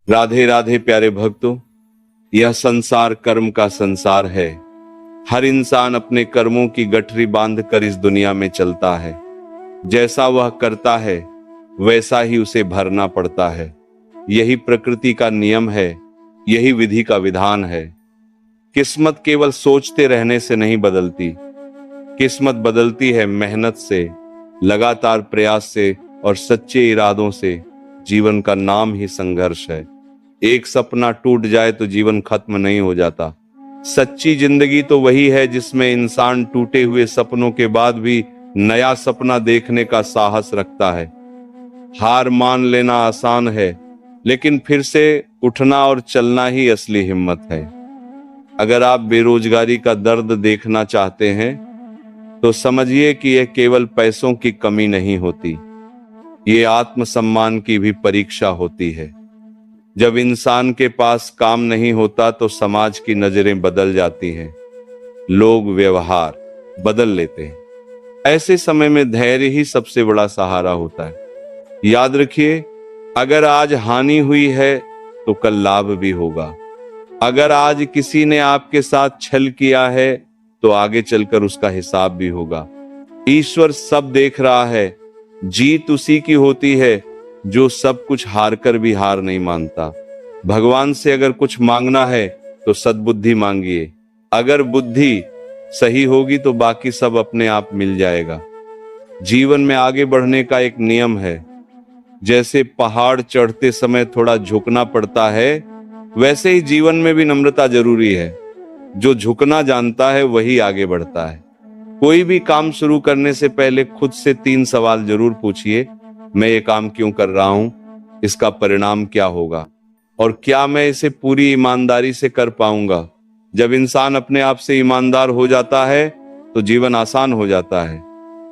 राधे राधे प्यारे भक्तों, यह संसार कर्म का संसार है। हर इंसान अपने कर्मों की गठरी बांधकर इस दुनिया में चलता है। जैसा वह करता है वैसा ही उसे भरना पड़ता है। यही प्रकृति का नियम है, यही विधि का विधान है। किस्मत केवल सोचते रहने से नहीं बदलती, किस्मत बदलती है मेहनत से, लगातार प्रयास से और सच्चे इरादों से। जीवन का नाम ही संघर्ष है। एक सपना टूट जाए तो जीवन खत्म नहीं हो जाता। सच्ची जिंदगी तो वही है जिसमें इंसान टूटे हुए सपनों के बाद भी नया सपना देखने का साहस रखता है। हार मान लेना आसान है, लेकिन फिर से उठना और चलना ही असली हिम्मत है। अगर आप बेरोजगारी का दर्द देखना चाहते हैं तो समझिए कि यह केवल पैसों की कमी नहीं होती, ये आत्मसम्मान की भी परीक्षा होती है। जब इंसान के पास काम नहीं होता तो समाज की नजरें बदल जाती हैं, लोग व्यवहार बदल लेते हैं। ऐसे समय में धैर्य ही सबसे बड़ा सहारा होता है। याद रखिए, अगर आज हानि हुई है तो कल लाभ भी होगा। अगर आज किसी ने आपके साथ छल किया है तो आगे चलकर उसका हिसाब भी होगा। ईश्वर सब देख रहा है। जीत उसी की होती है जो सब कुछ हार कर भी हार नहीं मानता। भगवान से अगर कुछ मांगना है तो सद्बुद्धि मांगिए। अगर बुद्धि सही होगी तो बाकी सब अपने आप मिल जाएगा। जीवन में आगे बढ़ने का एक नियम है। जैसे पहाड़ चढ़ते समय थोड़ा झुकना पड़ता है, वैसे ही जीवन में भी नम्रता जरूरी है। जो झुकना जानता है वही आगे बढ़ता है। कोई भी काम शुरू करने से पहले खुद से 3 सवाल जरूर पूछिए। मैं ये काम क्यों कर रहा हूं? इसका परिणाम क्या होगा? और क्या मैं इसे पूरी ईमानदारी से कर पाऊंगा? जब इंसान अपने आप से ईमानदार हो जाता है तो जीवन आसान हो जाता है।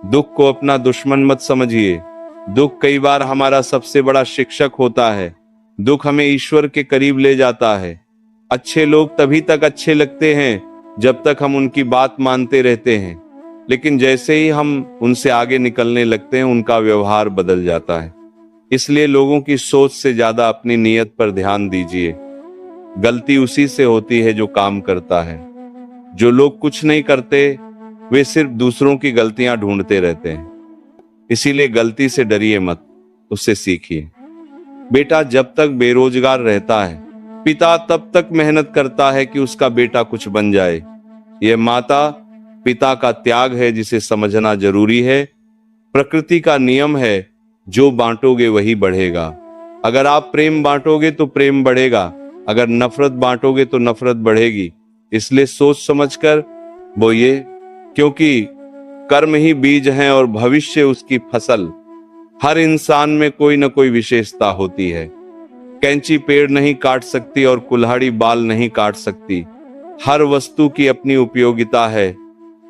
दुख को अपना दुश्मन मत समझिए। दुख कई बार हमारा सबसे बड़ा शिक्षक होता है। दुख हमें ईश्वर के करीब ले जाता है। अच्छे लोग तभी तक अच्छे लगते हैं जब तक हम उनकी बात मानते रहते हैं, लेकिन जैसे ही हम उनसे आगे निकलने लगते हैं उनका व्यवहार बदल जाता है। इसलिए लोगों की सोच से ज्यादा अपनी नीयत पर ध्यान दीजिए। गलती उसी से होती है जो काम करता है। जो लोग कुछ नहीं करते वे सिर्फ दूसरों की गलतियां ढूंढते रहते हैं। इसीलिए गलती से डरिए मत, उससे सीखिए। बेटा जब तक बेरोजगार रहता है, पिता तब तक मेहनत करता है कि उसका बेटा कुछ बन जाए। यह माता पिता का त्याग है जिसे समझना जरूरी है। प्रकृति का नियम है, जो बांटोगे वही बढ़ेगा। अगर आप प्रेम बांटोगे तो प्रेम बढ़ेगा, अगर नफरत बांटोगे तो नफरत बढ़ेगी। इसलिए सोच समझकर बोइए, क्योंकि कर्म ही बीज हैं और भविष्य उसकी फसल। हर इंसान में कोई न कोई विशेषता होती है। कैंची पेड़ नहीं काट सकती और कुल्हाड़ी बाल नहीं काट सकती। हर वस्तु की अपनी उपयोगिता है।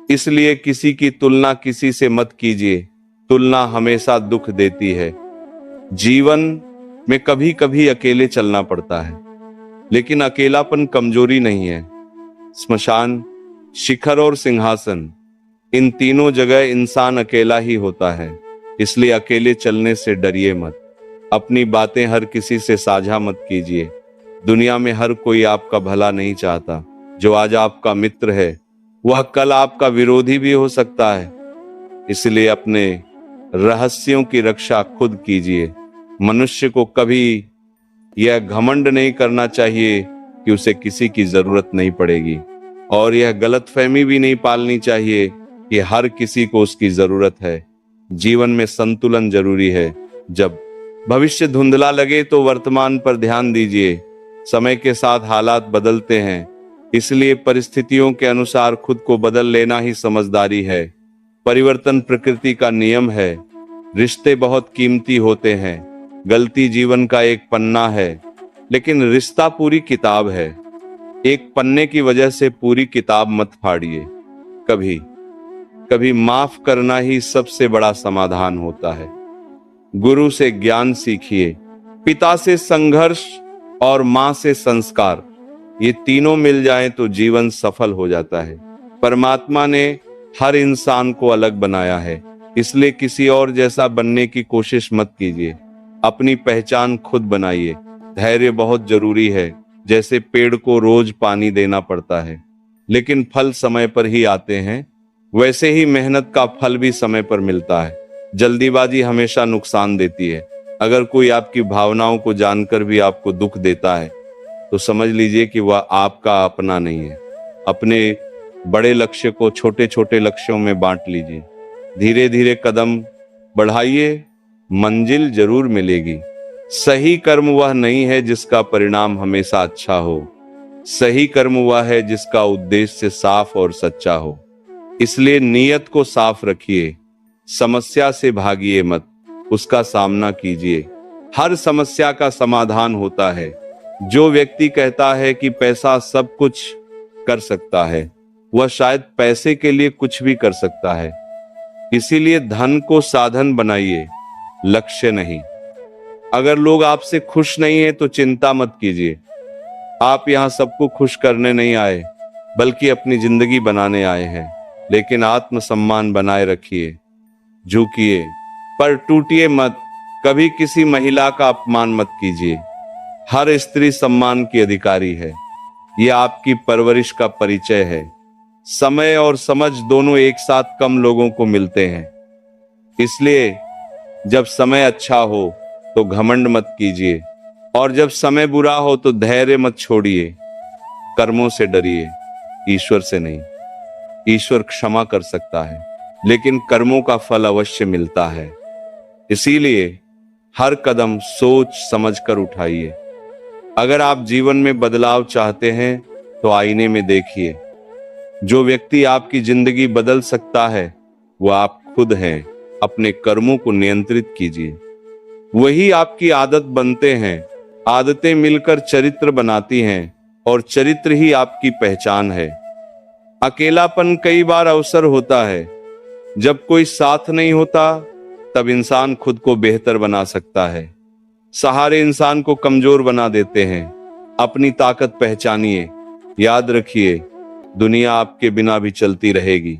इसलिए किसी की तुलना किसी से मत कीजिए। तुलना हमेशा दुख देती है। जीवन में कभी कभी अकेले चलना पड़ता है, लेकिन अकेलापन कमजोरी नहीं है। स्मशान, शिखर और सिंहासन, इन तीनों जगह इंसान अकेला ही होता है। इसलिए अकेले चलने से डरिए मत। अपनी बातें हर किसी से साझा मत कीजिए। दुनिया में हर कोई आपका भला नहीं चाहता। जो आज आपका मित्र है वह कल आपका विरोधी भी हो सकता है। इसलिए अपने रहस्यों की रक्षा खुद कीजिए। मनुष्य को कभी यह घमंड नहीं करना चाहिए कि उसे किसी की जरूरत नहीं पड़ेगी, और यह गलतफहमी भी नहीं पालनी चाहिए कि हर किसी को उसकी जरूरत है। जीवन में संतुलन जरूरी है। जब भविष्य धुंधला लगे तो वर्तमान पर ध्यान दीजिए। समय के साथ हालात बदलते हैं, इसलिए परिस्थितियों के अनुसार खुद को बदल लेना ही समझदारी है। परिवर्तन प्रकृति का नियम है। रिश्ते बहुत कीमती होते हैं। गलती जीवन का एक पन्ना है, लेकिन रिश्ता पूरी किताब है। एक पन्ने की वजह से पूरी किताब मत फाड़िए। कभी कभी माफ करना ही सबसे बड़ा समाधान होता है। गुरु से ज्ञान सीखिए। पिता से संघर्ष और मां से संस्कार, ये तीनों मिल जाएं तो जीवन सफल हो जाता है। परमात्मा ने हर इंसान को अलग बनाया है, इसलिए किसी और जैसा बनने की कोशिश मत कीजिए। अपनी पहचान खुद बनाइए। धैर्य बहुत जरूरी है। जैसे पेड़ को रोज पानी देना पड़ता है लेकिन फल समय पर ही आते हैं, वैसे ही मेहनत का फल भी समय पर मिलता है। जल्दीबाजी हमेशा नुकसान देती है। अगर कोई आपकी भावनाओं को जानकर भी आपको दुख देता है तो समझ लीजिए कि वह आपका अपना नहीं है। अपने बड़े लक्ष्य को छोटे छोटे लक्ष्यों में बांट लीजिए। धीरे धीरे कदम बढ़ाइए, मंजिल जरूर मिलेगी। सही कर्म वह नहीं है जिसका परिणाम हमेशा अच्छा हो। सही कर्म वह है जिसका उद्देश्य साफ और सच्चा हो। इसलिए नियत को साफ रखिए। समस्या से भागिए मत, उसका सामना कीजिए। हर समस्या का समाधान होता है। जो व्यक्ति कहता है कि पैसा सब कुछ कर सकता है, वह शायद पैसे के लिए कुछ भी कर सकता है। इसीलिए धन को साधन बनाइए, लक्ष्य नहीं। अगर लोग आपसे खुश नहीं है तो चिंता मत कीजिए। आप यहाँ सबको खुश करने नहीं आए, बल्कि अपनी जिंदगी बनाने आए हैं। लेकिन आत्मसम्मान बनाए रखिए, झुकिए पर टूटिए मत। कभी किसी महिला का अपमान मत कीजिए। हर स्त्री सम्मान की अधिकारी है। यह आपकी परवरिश का परिचय है। समय और समझ दोनों एक साथ कम लोगों को मिलते हैं। इसलिए जब समय अच्छा हो तो घमंड मत कीजिए, और जब समय बुरा हो तो धैर्य मत छोड़िए। कर्मों से डरिए, ईश्वर से नहीं। ईश्वर क्षमा कर सकता है, लेकिन कर्मों का फल अवश्य मिलता है। इसीलिए हर कदम सोच समझकर उठाइए। अगर आप जीवन में बदलाव चाहते हैं तो आईने में देखिए। जो व्यक्ति आपकी जिंदगी बदल सकता है वो आप खुद हैं। अपने कर्मों को नियंत्रित कीजिए, वही आपकी आदत बनते हैं। आदतें मिलकर चरित्र बनाती हैं और चरित्र ही आपकी पहचान है। अकेलापन कई बार अवसर होता है। जब कोई साथ नहीं होता तब इंसान खुद को बेहतर बना सकता है। सहारे इंसान को कमजोर बना देते हैं। अपनी ताकत पहचानिए। याद रखिए, दुनिया आपके बिना भी चलती रहेगी।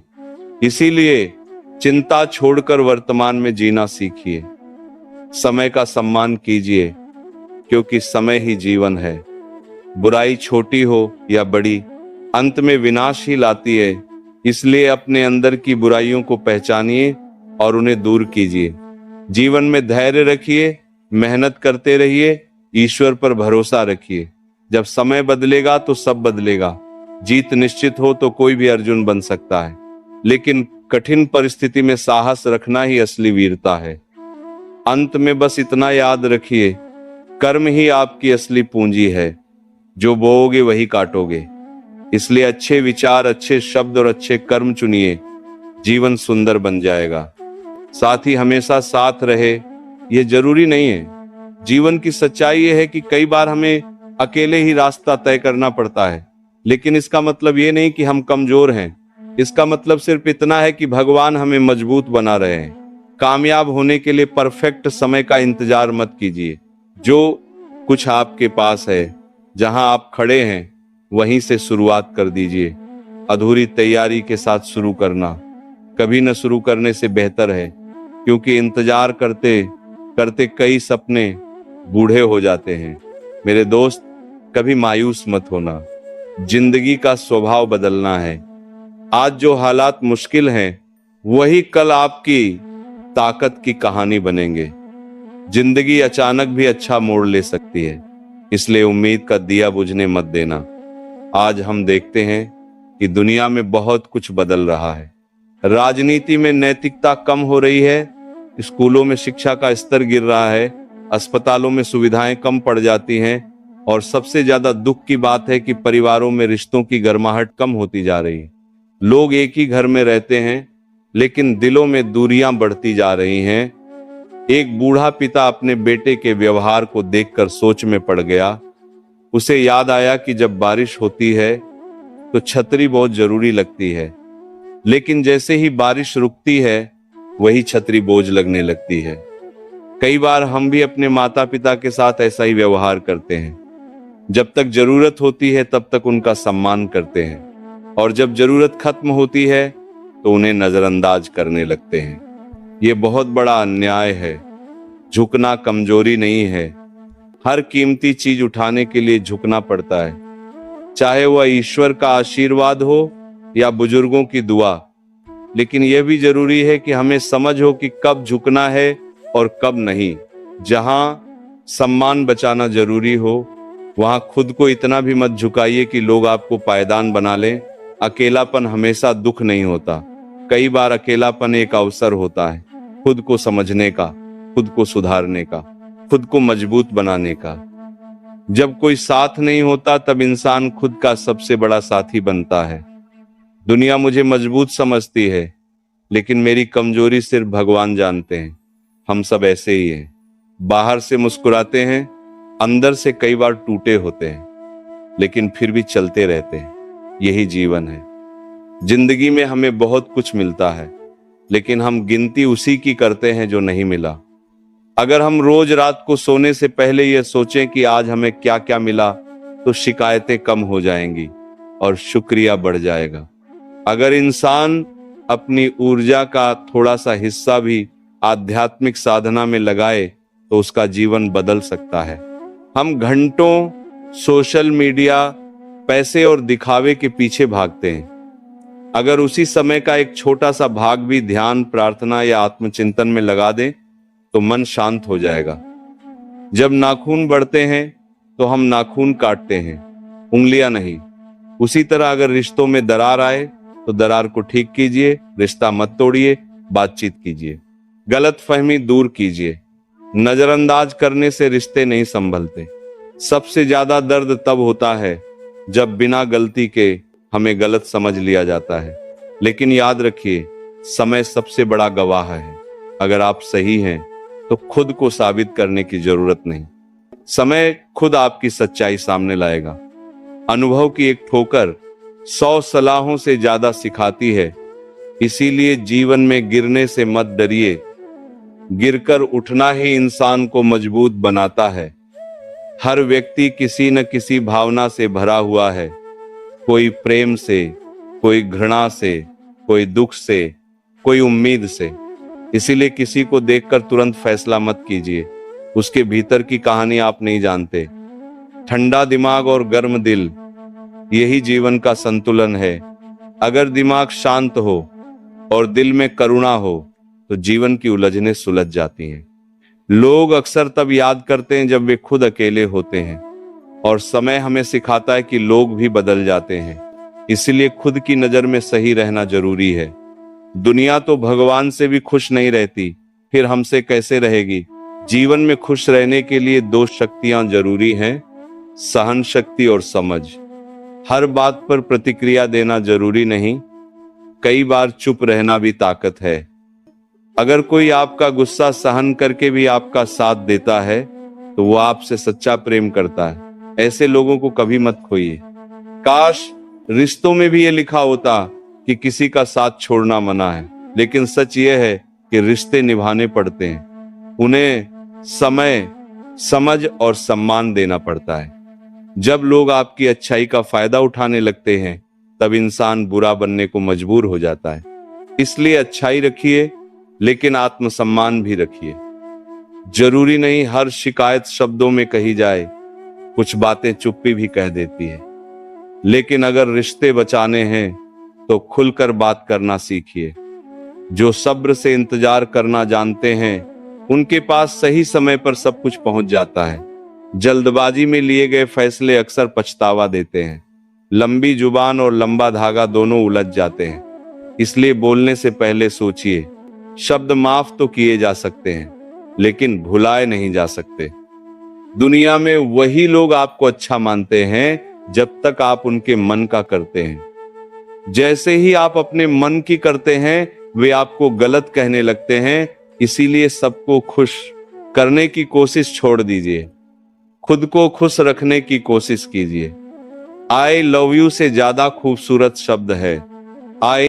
इसीलिए चिंता छोड़कर वर्तमान में जीना सीखिए। समय का सम्मान कीजिए, क्योंकि समय ही जीवन है। बुराई छोटी हो या बड़ी, अंत में विनाश ही लाती है। इसलिए अपने अंदर की बुराइयों को पहचानिए और उन्हें दूर कीजिए। जीवन में धैर्य रखिए, मेहनत करते रहिए, ईश्वर पर भरोसा रखिए। जब समय बदलेगा तो सब बदलेगा। जीत निश्चित हो तो कोई भी अर्जुन बन सकता है, लेकिन कठिन परिस्थिति में साहस रखना ही असली वीरता है। अंत में बस इतना याद रखिए, कर्म ही आपकी असली पूंजी है। जो बोओगे वही काटोगे। इसलिए अच्छे विचार, अच्छे शब्द और अच्छे कर्म चुनिए। जीवन सुंदर बन जाएगा। साथ ही हमेशा साथ रहे, यह जरूरी नहीं है। जीवन की सच्चाई यह है कि कई बार हमें अकेले ही रास्ता तय करना पड़ता है, लेकिन इसका मतलब ये नहीं कि हम कमजोर हैं। इसका मतलब सिर्फ इतना है कि भगवान हमें मजबूत बना रहे हैं। कामयाब होने के लिए परफेक्ट समय का इंतजार मत कीजिए। जो कुछ आपके पास है, जहां आप खड़े हैं, वहीं से शुरुआत कर दीजिए। अधूरी तैयारी के साथ शुरू करना कभी न शुरू करने से बेहतर है, क्योंकि इंतजार करते करते कई सपने बूढ़े हो जाते हैं। मेरे दोस्त, कभी मायूस मत होना। जिंदगी का स्वभाव बदलना है। आज जो हालात मुश्किल हैं, वही कल आपकी ताकत की कहानी बनेंगे। जिंदगी अचानक भी अच्छा मोड़ ले सकती है, इसलिए उम्मीद का दिया बुझने मत देना। आज हम देखते हैं कि दुनिया में बहुत कुछ बदल रहा है। राजनीति में नैतिकता कम हो रही है, स्कूलों में शिक्षा का स्तर गिर रहा है, अस्पतालों में सुविधाएं कम पड़ जाती हैं, और सबसे ज्यादा दुख की बात है कि परिवारों में रिश्तों की गर्माहट कम होती जा रही है। लोग एक ही घर में रहते हैं, लेकिन दिलों में दूरियां बढ़ती जा रही हैं। एक बूढ़ा पिता अपने बेटे के व्यवहार को देखकर सोच में पड़ गया। उसे याद आया कि जब बारिश होती है तो छतरी बहुत जरूरी लगती है, लेकिन जैसे ही बारिश रुकती है वही छतरी बोझ लगने लगती है। कई बार हम भी अपने माता पिता के साथ ऐसा ही व्यवहार करते हैं। जब तक जरूरत होती है तब तक उनका सम्मान करते हैं, और जब जरूरत खत्म होती है तो उन्हें नजरअंदाज करने लगते हैं। ये बहुत बड़ा अन्याय है। झुकना कमजोरी नहीं है। हर कीमती चीज उठाने के लिए झुकना पड़ता है, चाहे वह ईश्वर का आशीर्वाद हो या बुजुर्गों की दुआ। लेकिन यह भी जरूरी है कि हमें समझ हो कि कब झुकना है और कब नहीं। जहां सम्मान बचाना जरूरी हो, वहां खुद को इतना भी मत झुकाइए कि लोग आपको पायदान बना लें। अकेलापन हमेशा दुख नहीं होता, कई बार अकेलापन एक अवसर होता है खुद को समझने का, खुद को सुधारने का, खुद को मजबूत बनाने का। जब कोई साथ नहीं होता तब इंसान खुद का सबसे बड़ा साथी बनता है। दुनिया मुझे मजबूत समझती है, लेकिन मेरी कमजोरी सिर्फ भगवान जानते हैं। हम सब ऐसे ही हैं, बाहर से मुस्कुराते हैं, अंदर से कई बार टूटे होते हैं, लेकिन फिर भी चलते रहते हैं। यही जीवन है। जिंदगी में हमें बहुत कुछ मिलता है, लेकिन हम गिनती उसी की करते हैं जो नहीं मिला। अगर हम रोज रात को सोने से पहले यह सोचें कि आज हमें क्या क्या मिला, तो शिकायतें कम हो जाएंगी और शुक्रिया बढ़ जाएगा। अगर इंसान अपनी ऊर्जा का थोड़ा सा हिस्सा भी आध्यात्मिक साधना में लगाए, तो उसका जीवन बदल सकता है। हम घंटों सोशल मीडिया, पैसे और दिखावे के पीछे भागते हैं। अगर उसी समय का एक छोटा सा भाग भी ध्यान, प्रार्थना या आत्मचिंतन में लगा दें, तो मन शांत हो जाएगा। जब नाखून बढ़ते हैं तो हम नाखून काटते हैं, उंगलियां नहीं। उसी तरह अगर रिश्तों में दरार आए तो दरार को ठीक कीजिए, रिश्ता मत तोड़िए, बातचीत कीजिए, गलतफहमी दूर कीजिए। नजरअंदाज करने से रिश्ते नहीं संभलते। सबसे ज्यादा दर्द तब होता है जब बिना गलती के हमें गलत समझ लिया जाता है। लेकिन याद रखिए, समय सबसे बड़ा गवाह है। अगर आप सही हैं तो खुद को साबित करने की जरूरत नहीं, समय खुद आपकी सच्चाई सामने लाएगा। अनुभव की एक ठोकर 100 सलाहों से ज्यादा सिखाती है। इसीलिए जीवन में गिरने से मत डरिए, गिरकर उठना ही इंसान को मजबूत बनाता है। हर व्यक्ति किसी न किसी भावना से भरा हुआ है, कोई प्रेम से, कोई घृणा से, कोई दुख से, कोई उम्मीद से। इसीलिए किसी को देखकर तुरंत फैसला मत कीजिए, उसके भीतर की कहानी आप नहीं जानते। ठंडा दिमाग और गर्म दिल, यही जीवन का संतुलन है। अगर दिमाग शांत हो और दिल में करुणा हो, तो जीवन की उलझनें सुलझ जाती हैं। लोग अक्सर तब याद करते हैं जब वे खुद अकेले होते हैं, और समय हमें सिखाता है कि लोग भी बदल जाते हैं। इसलिए खुद की नजर में सही रहना जरूरी है। दुनिया तो भगवान से भी खुश नहीं रहती, फिर हमसे कैसे रहेगी? जीवन में खुश रहने के लिए 2 शक्तियां जरूरी हैं, सहन शक्ति और समझ। हर बात पर प्रतिक्रिया देना जरूरी नहीं, कई बार चुप रहना भी ताकत है। अगर कोई आपका गुस्सा सहन करके भी आपका साथ देता है, तो वो आपसे सच्चा प्रेम करता है। ऐसे लोगों को कभी मत खोइए। काश रिश्तों में भी ये लिखा होता कि किसी का साथ छोड़ना मना है, लेकिन सच ये है कि रिश्ते निभाने पड़ते हैं। उन्हें समय, समझ और सम्मान देना पड़ता है। जब लोग आपकी अच्छाई का फायदा उठाने लगते हैं, तब इंसान बुरा बनने को मजबूर हो जाता है। इसलिए अच्छाई रखिए, लेकिन आत्मसम्मान भी रखिए। जरूरी नहीं हर शिकायत शब्दों में कही जाए, कुछ बातें चुप्पी भी कह देती है। लेकिन अगर रिश्ते बचाने हैं तो खुलकर बात करना सीखिए। जो सब्र से इंतजार करना जानते हैं, उनके पास सही समय पर सब कुछ पहुंच जाता है। जल्दबाजी में लिए गए फैसले अक्सर पछतावा देते हैं। लंबी जुबान और लंबा धागा दोनों उलझ जाते हैं। इसलिए बोलने से पहले सोचिए। शब्द माफ तो किए जा सकते हैं, लेकिन भुलाए नहीं जा सकते। दुनिया में वही लोग आपको अच्छा मानते हैं जब तक आप उनके मन का करते हैं। जैसे ही आप अपने मन की करते हैं, वे आपको गलत कहने लगते हैं। इसीलिए सबको खुश करने की कोशिश छोड़ दीजिए, खुद को खुश रखने की कोशिश कीजिए। आई लव यू से ज्यादा खूबसूरत शब्द है आई